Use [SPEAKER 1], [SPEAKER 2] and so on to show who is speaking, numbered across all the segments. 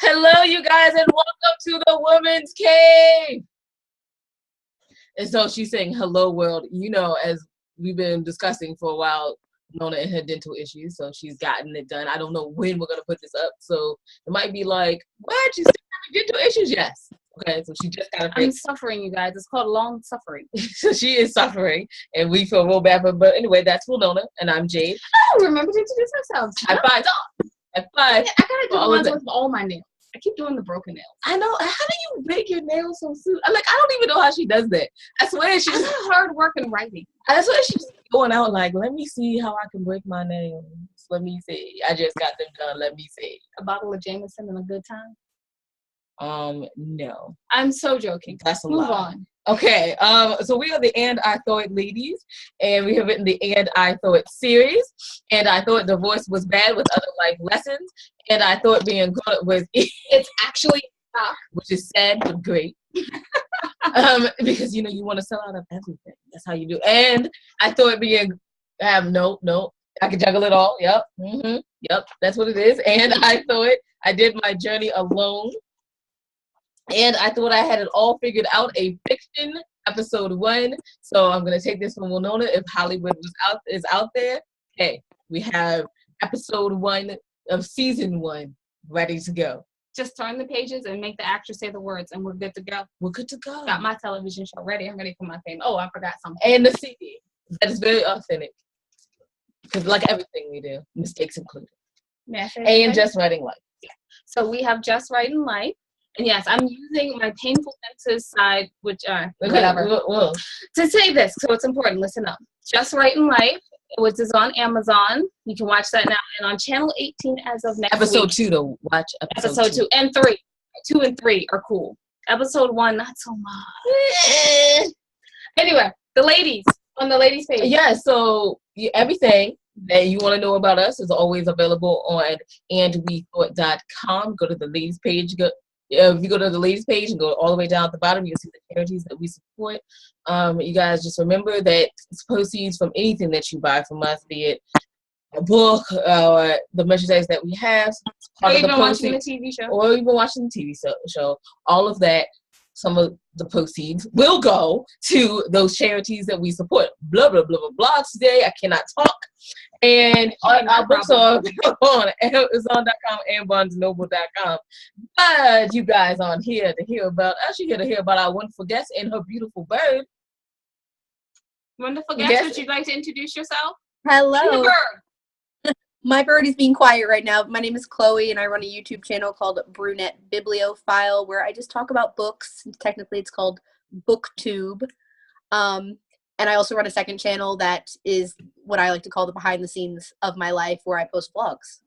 [SPEAKER 1] Hello, you guys, and welcome to the Women's Cave. And so she's saying, hello, world. You know, as we've been discussing for a while, Nona and her dental issues, so she's gotten it done. I don't know when we're going to put this up, so it might be like, what? You still having dental issues? Yes. Okay, so she just got a
[SPEAKER 2] I'm suffering, you guys. It's called long suffering.
[SPEAKER 1] So she is suffering, and we feel real bad for her. But anyway, that's Wilnona, and I'm Jade.
[SPEAKER 2] Oh, remember to introduce ourselves.
[SPEAKER 1] High five. High five.
[SPEAKER 2] I gotta do the ones with all my nails. I keep doing the broken nails.
[SPEAKER 1] I know. How do you make your nails so soon? I don't even know how she does that. I swear she's
[SPEAKER 2] hard work and writing.
[SPEAKER 1] I swear she's going out like, let me see how I can break my nails. Let me see. I just got them done. Let me see.
[SPEAKER 2] A bottle of Jameson and a good time?
[SPEAKER 1] No.
[SPEAKER 2] I'm so joking.
[SPEAKER 1] That's a
[SPEAKER 2] Move
[SPEAKER 1] lie.
[SPEAKER 2] on.
[SPEAKER 1] Okay, so we are the And I Thought It ladies, and we have written the And I Thought It series, and I thought divorce was bad with other life lessons, and I thought being good was
[SPEAKER 2] it's actually
[SPEAKER 1] which is sad but great. Because you know you want to sell out of everything. That's how you do. And I thought being no, I can juggle it all. Yep. Yep, that's what it is. And I thought I did my journey alone. And I thought I had it all figured out, a fiction, episode 1. So I'm going to take this from Wilnona. If Hollywood is out there, hey, we have episode 1 of season 1 ready to go.
[SPEAKER 2] Just turn the pages and make the actress say the words, and we're good to go.
[SPEAKER 1] We're good to go.
[SPEAKER 2] Got my television show ready. I'm ready for my fame. Oh, I forgot something.
[SPEAKER 1] And the CD. That is very authentic. Because like everything we do, mistakes included. And Just Writing Life.
[SPEAKER 2] Yeah. So we have Just Writing Life. And yes, I'm using my painful dentist side, which, whatever, to say this. So it's important. Listen up. Just Writing Life, which is on Amazon. You can watch that now. And on Channel 18 as of next
[SPEAKER 1] episode
[SPEAKER 2] week.
[SPEAKER 1] 2 to watch.
[SPEAKER 2] Episode 2 and 3. 2 and 3 are cool. Episode 1, not so much. Anyway, the ladies, on the ladies page.
[SPEAKER 1] Yeah, so everything that you want to know about us is always available on andwethought.com. Go to the ladies page. If you go to the ladies page and go all the way down at the bottom, you'll see the charities that we support. You guys just remember that it's proceeds from anything that you buy from us, be it a book or the merchandise that we have,
[SPEAKER 2] or even watching the TV show.
[SPEAKER 1] Or even watching the TV show. All of that, some of the proceeds will go to those charities that we support. Blah, blah, blah, blah, blah. Today, I cannot talk. And our books are on Amazon.com and BarnesandNoble.com. But you guys aren't here to hear about us. You're here to hear about our wonderful guest and her beautiful bird.
[SPEAKER 2] Wonderful guest, would you like to introduce yourself?
[SPEAKER 3] Hello. My bird is being quiet right now. My name is Chloe, and I run a YouTube channel called Brunette Bibliophile, where I just talk about books. Technically, it's called Booktube. And I also run a second channel that is what I like to call the behind the scenes of my life, where I post vlogs.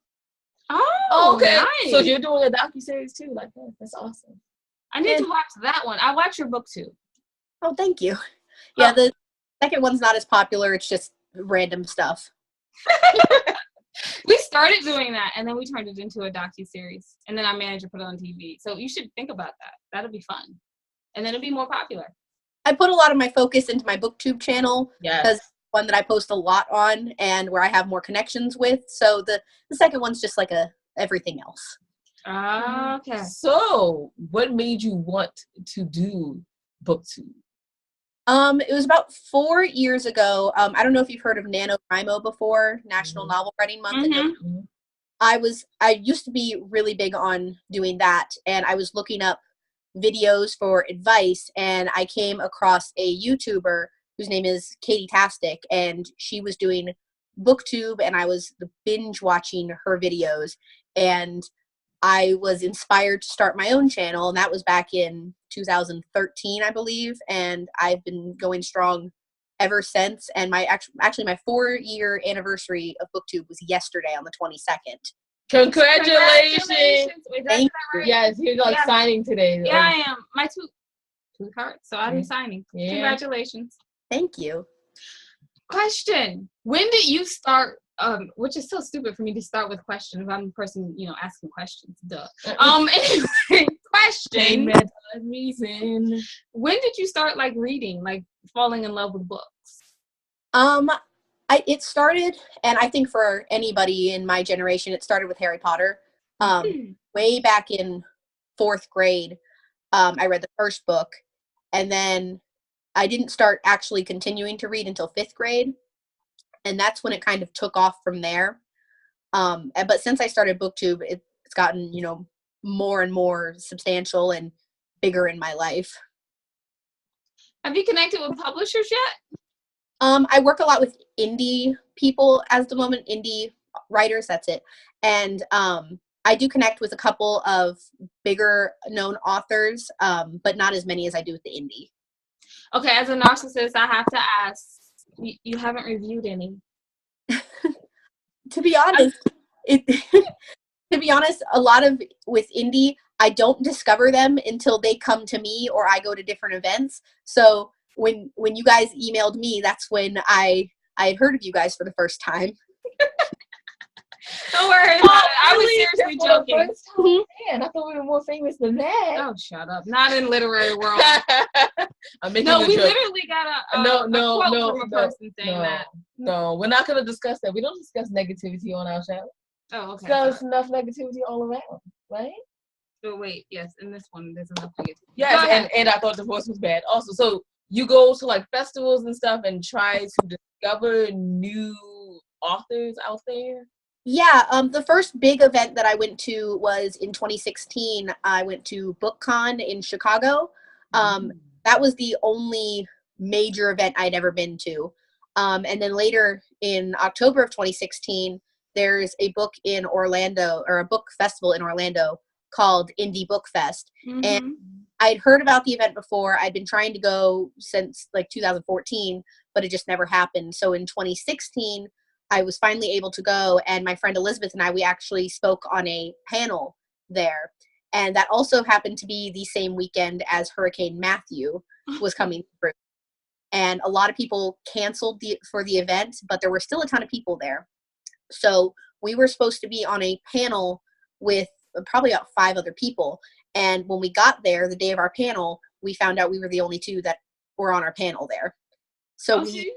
[SPEAKER 2] Oh, okay. Nice.
[SPEAKER 1] So you're doing a docuseries too, like that. That's awesome.
[SPEAKER 2] I need to watch that one. I watch your book too.
[SPEAKER 3] Oh, thank you. Yeah, the second one's not as popular. It's just random stuff.
[SPEAKER 2] We started doing that, and then we turned it into a docuseries, and then our manager put it on TV. So you should think about that. That'll be fun, and then it'll be more popular.
[SPEAKER 3] I put a lot of my focus into my Booktube channel because
[SPEAKER 1] it's
[SPEAKER 3] one that I post a lot on and where I have more connections with. So the second one's just like everything else.
[SPEAKER 2] Okay.
[SPEAKER 1] So what made you want to do Booktube?
[SPEAKER 3] It was about 4 years ago. I don't know if you've heard of NaNoWriMo before, National Novel Writing Month.
[SPEAKER 2] Mm-hmm.
[SPEAKER 3] I used to be really big on doing that, and I was looking up videos for advice, and I came across a YouTuber whose name is Katie Tastic, and she was doing Booktube, and I was binge watching her videos, and I was inspired to start my own channel, and that was back in 2013, I believe, and I've been going strong ever since. And my 4-year anniversary of Booktube was yesterday on the 22nd.
[SPEAKER 1] Congratulations!
[SPEAKER 2] Wait,
[SPEAKER 3] Thank you.
[SPEAKER 2] right?
[SPEAKER 1] Yes, you're signing today.
[SPEAKER 2] Yeah, I am. My two cards, so I'm signing.
[SPEAKER 1] Yeah.
[SPEAKER 2] Congratulations.
[SPEAKER 3] Thank you.
[SPEAKER 2] Question: when did you start? Which is so stupid for me to start with questions. I'm the person, asking questions. Duh. Anyway, question:
[SPEAKER 1] reason.
[SPEAKER 2] when did you start reading, falling in love with books?
[SPEAKER 3] It started, and I think for anybody in my generation, it started with Harry Potter. Way back in 4th grade, I read the first book, and then I didn't start actually continuing to read until 5th grade, and that's when it kind of took off from there. But since I started BookTube, it's gotten, more and more substantial and bigger in my life.
[SPEAKER 2] Have you connected with publishers yet?
[SPEAKER 3] I work a lot with indie people as the moment, indie writers, that's it. And I do connect with a couple of bigger known authors, but not as many as I do with the indie.
[SPEAKER 2] Okay, as a narcissist, I have to ask, you haven't reviewed any.
[SPEAKER 3] To be honest, a lot of with indie, I don't discover them until they come to me or I go to different events. So when you guys emailed me, that's when I had heard of you guys for the first time.
[SPEAKER 2] Don't worry about it. I was seriously joking.
[SPEAKER 1] Man, I thought we were more famous than that.
[SPEAKER 2] Oh, shut up. Not in literary world.
[SPEAKER 1] I'm making
[SPEAKER 2] no,
[SPEAKER 1] a
[SPEAKER 2] we
[SPEAKER 1] joke.
[SPEAKER 2] literally got a quote from a person saying that.
[SPEAKER 1] No, we're not going to discuss that. We don't discuss negativity on our show.
[SPEAKER 2] Oh, okay.
[SPEAKER 1] There's enough negativity all around, right?
[SPEAKER 2] So wait, yes, in this one, there's enough negativity.
[SPEAKER 1] Yes, and I thought the voice was bad. Also, so you go to like festivals and stuff and try to discover new authors out there?
[SPEAKER 3] Yeah, the first big event that I went to was in 2016. I went to BookCon in Chicago. That was the only major event I'd ever been to. And then later in October of 2016, there's a book in Orlando, or a book festival in Orlando called Indie Book Fest. And I'd heard about the event before. I'd been trying to go since like 2014, but it just never happened. So in 2016, I was finally able to go, and my friend Elizabeth and I, we actually spoke on a panel there. And that also happened to be the same weekend as Hurricane Matthew was coming through. And a lot of people canceled for the event, but there were still a ton of people there. So we were supposed to be on a panel with probably about 5 other people. And when we got there, the day of our panel, we found out we were the only 2 that were on our panel there. So
[SPEAKER 2] you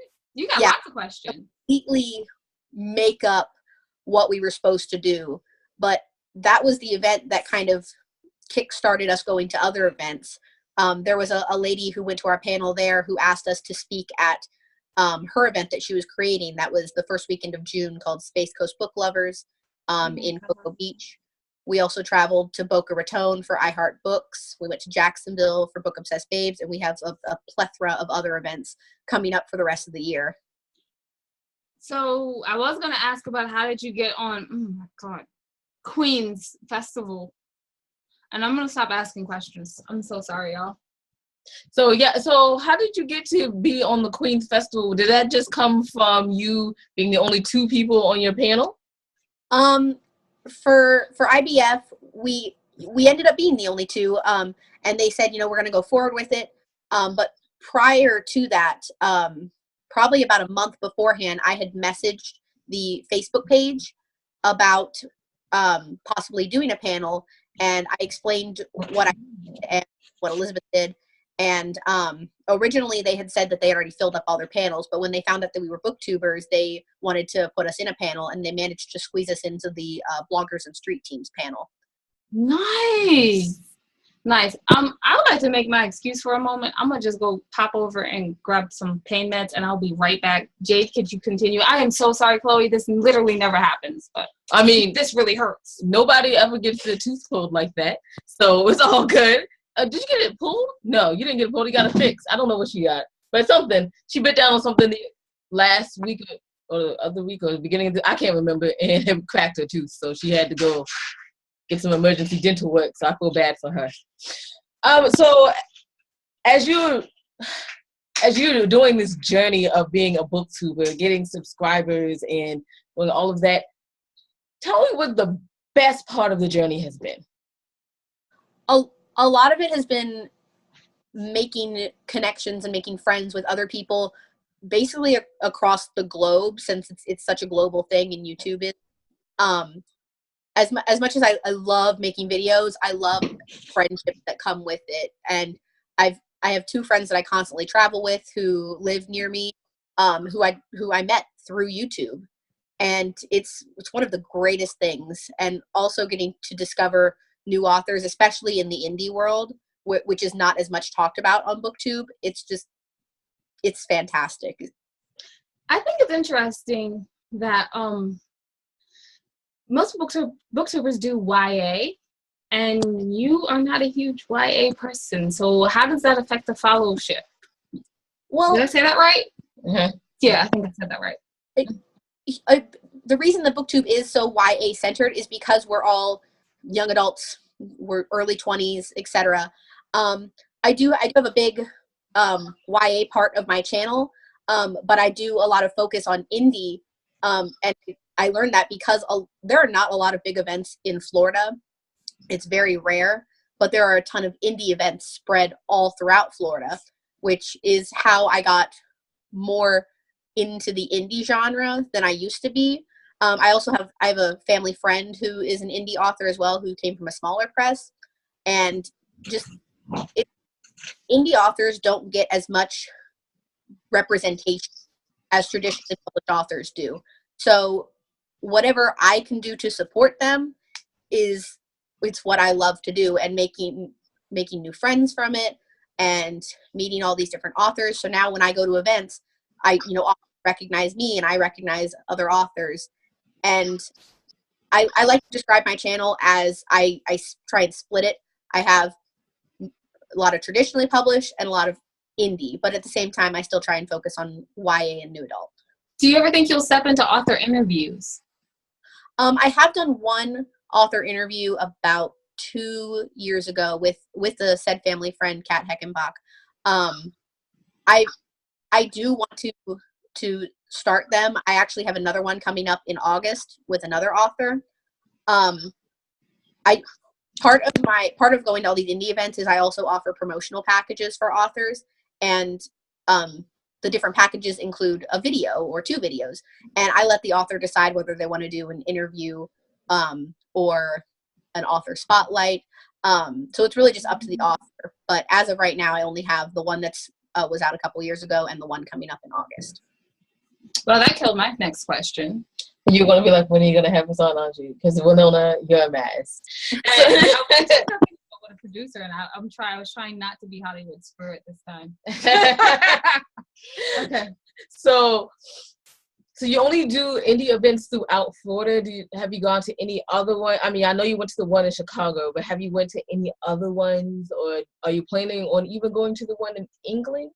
[SPEAKER 2] got lots of questions.
[SPEAKER 3] Completely make up what we were supposed to do. But that was the event that kind of kick-started us going to other events. There was a lady who went to our panel there who asked us to speak at her event that she was creating. That was the first weekend of June, called Space Coast Book Lovers in Cocoa Beach. We also traveled to Boca Raton for I Heart Books. We went to Jacksonville for Book Obsessed Babes, and we have a plethora of other events coming up for the rest of the year.
[SPEAKER 2] So I was going to ask about how did you get on, oh my God, Queen's Festival. And I'm going to stop asking questions. I'm so sorry, y'all.
[SPEAKER 1] So how did you get to be on the Queen's Festival? Did that just come from you being the only 2 people on your panel?
[SPEAKER 3] For IBF, we ended up being the only 2, and they said, we're going to go forward with it. But prior to that, probably about a month beforehand, I had messaged the Facebook page about possibly doing a panel, and I explained what I did and what Elizabeth did. And originally they had said that they had already filled up all their panels, but when they found out that we were booktubers, they wanted to put us in a panel, and they managed to squeeze us into the bloggers and street teams panel.
[SPEAKER 2] Nice. I would like to make my excuse for a moment. I'm gonna just go pop over and grab some pain meds, and I'll be right back. Jade, could you continue? I am so sorry, Chloe. This literally never happens, but
[SPEAKER 1] I mean,
[SPEAKER 2] this really hurts.
[SPEAKER 1] Nobody ever gets their tooth pulled like that, so it's all good. Did you get it pulled? No, you didn't get it pulled. You got it fixed. I don't know what she got, but something. She bit down on something last week or the other week or the beginning of I can't remember, and it cracked her tooth, so she had to go get some emergency dental work. So I feel bad for her. So as you're doing this journey of being a booktuber, getting subscribers, and all of that, tell me what the best part of the journey has been.
[SPEAKER 3] A lot of it has been making connections and making friends with other people basically across the globe, since it's such a global thing, and YouTube is. As much as I love making videos, I love friendships that come with it. And I have 2 friends that I constantly travel with who live near me, who I met through YouTube. and it's one of the greatest things. And also getting to discover new authors, especially in the indie world, which is not as much talked about on BookTube. It's fantastic.
[SPEAKER 2] I think it's interesting that most booktubers do YA, and you are not a huge YA person. So how does that affect the followership?
[SPEAKER 3] Well,
[SPEAKER 2] did I say that right?
[SPEAKER 1] Mm-hmm.
[SPEAKER 2] Yeah, I think I said that right.
[SPEAKER 3] The reason the BookTube is so YA centered is because we're all young adults, we're early 20s, etc. I do have a big YA part of my channel, but I do a lot of focus on indie, and I learned that because there are not a lot of big events in Florida. It's very rare, but there are a ton of indie events spread all throughout Florida, which is how I got more into the indie genre than I used to be. I have a family friend who is an indie author as well, who came from a smaller press, and indie authors don't get as much representation as traditionally published authors do. So whatever I can do to support them it's what I love to do, and making new friends from it and meeting all these different authors. So now when I go to events, authors recognize me and I recognize other authors. And I like to describe my channel as I try and split it. I have a lot of traditionally published and a lot of indie, but at the same time, I still try and focus on YA and new adult.
[SPEAKER 2] Do you ever think you'll step into author interviews? I
[SPEAKER 3] have done one author interview about 2 years ago with a said family friend, Kat Heckenbach. I do want to start them. I actually have another one coming up in August with another author. Part of going to all these indie events is I also offer promotional packages for authors, and the different packages include a video or 2 videos, and I let the author decide whether they want to do an interview or an author spotlight. So it's really just up to the author. But as of right now, I only have the one that's was out a couple years ago and the one coming up in August.
[SPEAKER 2] Well, that killed my next question.
[SPEAKER 1] You're going to be like, when are you going to have us on, Angie? Because Wilnona, you're a mess.
[SPEAKER 2] I was with a producer, and I was trying not to be Hollywood spirit this time.
[SPEAKER 1] Okay. So you only do indie events throughout Florida. Have you gone to any other one? I mean, I know you went to the one in Chicago, but have you went to any other ones, or are you planning on even going to the one in England?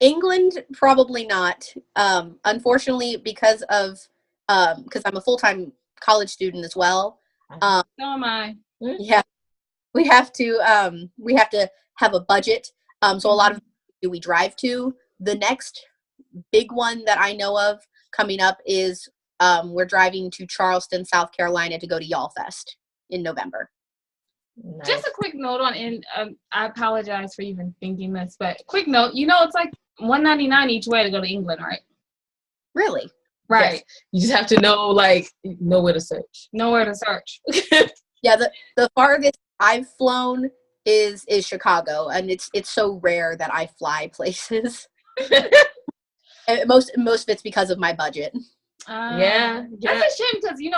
[SPEAKER 3] England, probably not. Unfortunately, because I'm a full-time college student as well.
[SPEAKER 2] So am I.
[SPEAKER 3] Yeah, we have to have a budget. So a lot of we drive to. The next big one that I know of coming up is we're driving to Charleston, South Carolina to go to Y'all Fest in November.
[SPEAKER 1] Nice.
[SPEAKER 2] Just a quick note on, and I apologize for even thinking this, but quick note, it's like $1.99 each way to go to England, right?
[SPEAKER 3] Really?
[SPEAKER 2] Right.
[SPEAKER 1] Yes. You just have to know where to search.
[SPEAKER 2] Nowhere to search.
[SPEAKER 3] Yeah, the farthest I've flown is Chicago, and it's so rare that I fly places. And most of it's because of my budget.
[SPEAKER 1] Yeah.
[SPEAKER 2] That's a shame because you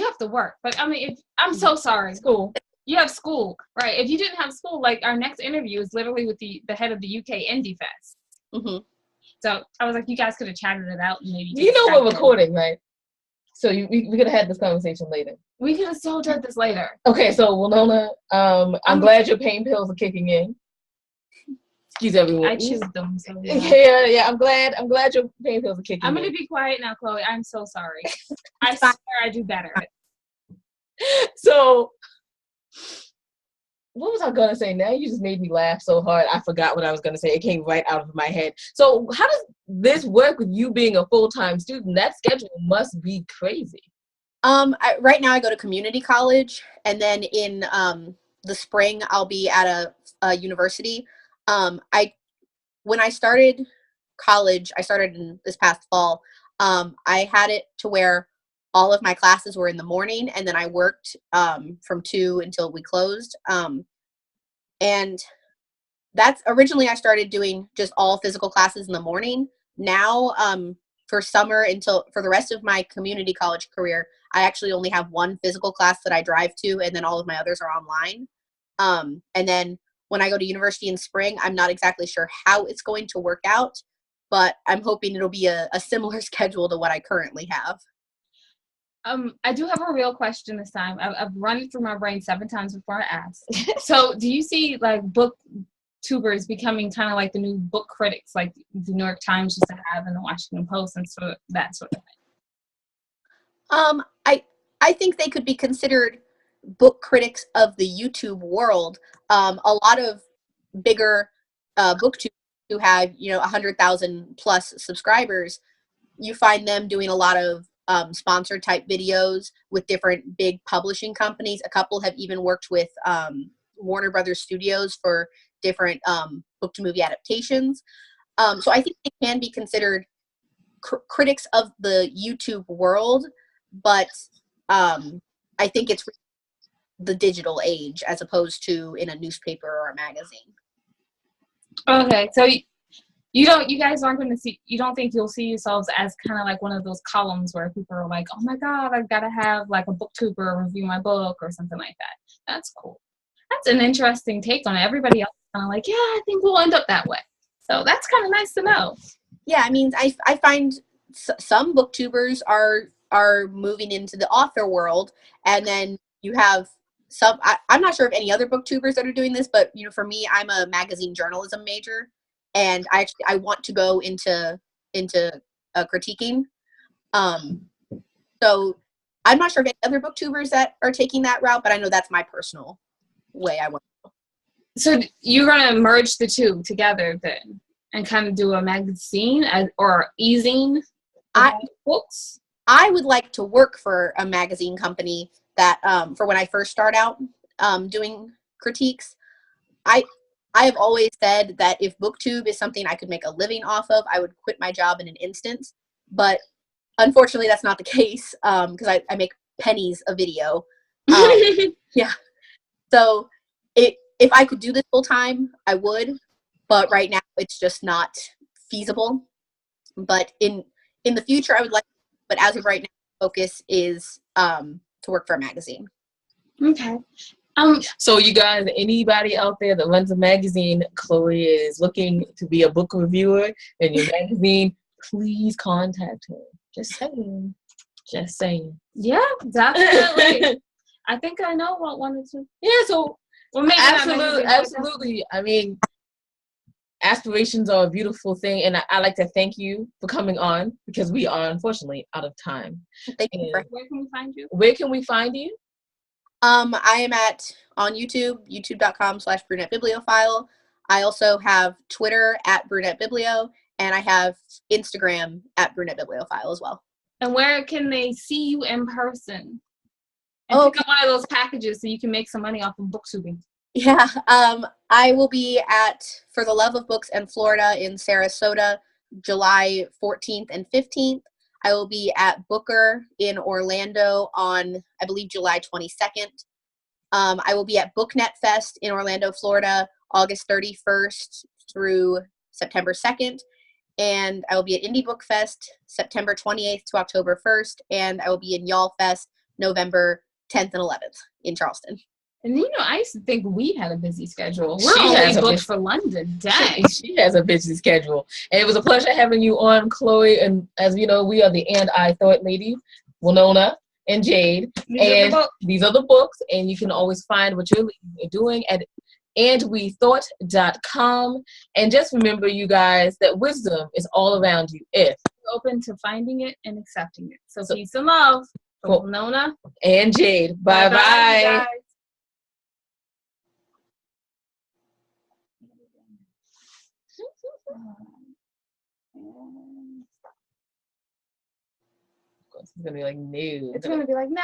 [SPEAKER 2] have to work. But I mean, I'm so sorry.
[SPEAKER 1] School.
[SPEAKER 2] You have school, right? If you didn't have school, our next interview is literally with the head of the UK Indie Fest.
[SPEAKER 3] Mm-hmm.
[SPEAKER 2] So I was like, you guys could have chatted it out and maybe.
[SPEAKER 1] We're recording, right? So we could have had this conversation later.
[SPEAKER 2] We could have still done this later.
[SPEAKER 1] Okay, so Wilnona, I'm glad your pain pills are kicking in. Excuse everyone.
[SPEAKER 2] I choose them. So
[SPEAKER 1] yeah. I'm glad your pain pills are kicking in.
[SPEAKER 2] I'm gonna be quiet now, Chloe. I'm so sorry. I swear I do better.
[SPEAKER 1] So, what was I gonna say? Now you just made me laugh so hard. I forgot what I was gonna say. It came right out of my head. So, how does this work with you being a full-time student? That schedule must be crazy.
[SPEAKER 3] Right now I go to community college, and then in the spring I'll be at a university. When I started college, I started in this past fall. I had it to where all of my classes were in the morning, and then I worked from 2 until we closed. And that's originally I started doing just all physical classes in the morning. Now for summer until for the rest of my community college career, I actually only have one physical class that I drive to, and then all of my others are online. And then when I go to university in spring, I'm not exactly sure how it's going to work out, but I'm hoping it'll be a similar schedule to what I currently have.
[SPEAKER 2] I do have a real question this time. I've run it through my brain 7 times before I ask. So do you see like booktubers becoming kind of like the new book critics, like the New York Times used to have and the Washington Post and so that sort of thing?
[SPEAKER 3] I think they could be considered book critics of the YouTube world. A lot of bigger booktubers who have 100,000 plus subscribers, you find them doing a lot of sponsored type videos with different big publishing companies. A couple have even worked with Warner Brothers Studios for different book to movie adaptations. So I think they can be considered critics of the YouTube world, but I think it's the digital age as opposed to in a newspaper or a magazine.
[SPEAKER 2] Okay, so you guys aren't going to see, you don't think you'll see yourselves as kind of like one of those columns where people are like, oh my God, I've got to have like a booktuber review my book or something like that. That's cool. That's an interesting take on it. Everybody else is kind of like, yeah, I think we'll end up that way. So that's kind of nice to know.
[SPEAKER 3] Yeah, I mean, I find some booktubers are moving into the author world, and then you have some, I'm not sure of any other booktubers that are doing this, but for me, I'm a magazine journalism major, and I want to go into critiquing. So I'm not sure of any other booktubers that are taking that route, but I know that's my personal way I want to go.
[SPEAKER 2] So you're going to merge the two together then and kind of do a magazine or easing books?
[SPEAKER 3] I would like to work for a magazine company that for when I first start out doing critiques. I have always said that if BookTube is something I could make a living off of, I would quit my job in an instant. But unfortunately, that's not the case because I make pennies a video. Yeah. So if I could do this full time, I would. But right now, it's just not feasible. But in the future, I would like. But as of right now, focus is to work for a magazine.
[SPEAKER 2] Okay.
[SPEAKER 1] So you guys, anybody out there that runs a magazine, Chloe is looking to be a book reviewer in your magazine, please contact her. Just saying. Just saying.
[SPEAKER 2] Yeah, definitely. I think I know what one or two.
[SPEAKER 1] Yeah, so absolutely. I mean, aspirations are a beautiful thing, and I like to thank you for coming on because we are unfortunately out of time.
[SPEAKER 3] Thank you.
[SPEAKER 2] Where can we find you?
[SPEAKER 1] Where can we find you?
[SPEAKER 3] I am on YouTube, youtube.com/BrunetteBibliophile. I also have Twitter @BrunetteBiblio, and I have Instagram @BrunetteBibliophile as well.
[SPEAKER 2] And where can they see you in person? And pick up one of those packages so you can make some money off of booktubing.
[SPEAKER 3] Yeah, I will be at For the Love of Books in Florida in Sarasota, July 14th and 15th. I will be at Booker in Orlando on, I believe, July 22nd. I will be at BookNet Fest in Orlando, Florida, August 31st through September 2nd. And I will be at Indie Book Fest, September 28th to October 1st. And I will be in Y'all Fest, November 10th and 11th in Charleston.
[SPEAKER 2] And I used to think we had a busy schedule. We're only booked for London. Dang.
[SPEAKER 1] She has a busy schedule. And it was a pleasure having you on, Chloe. And as you know, we are the And I Thought ladies, Wilnona and Jade. These are the books. And you can always find what you're doing at andwethought.com. And just remember, you guys, that wisdom is all around you if
[SPEAKER 2] you're open to finding it and accepting it. So peace and love from Wilnona
[SPEAKER 1] and Jade. Bye-bye. It's gonna be like, no.
[SPEAKER 2] It's gonna be like, no.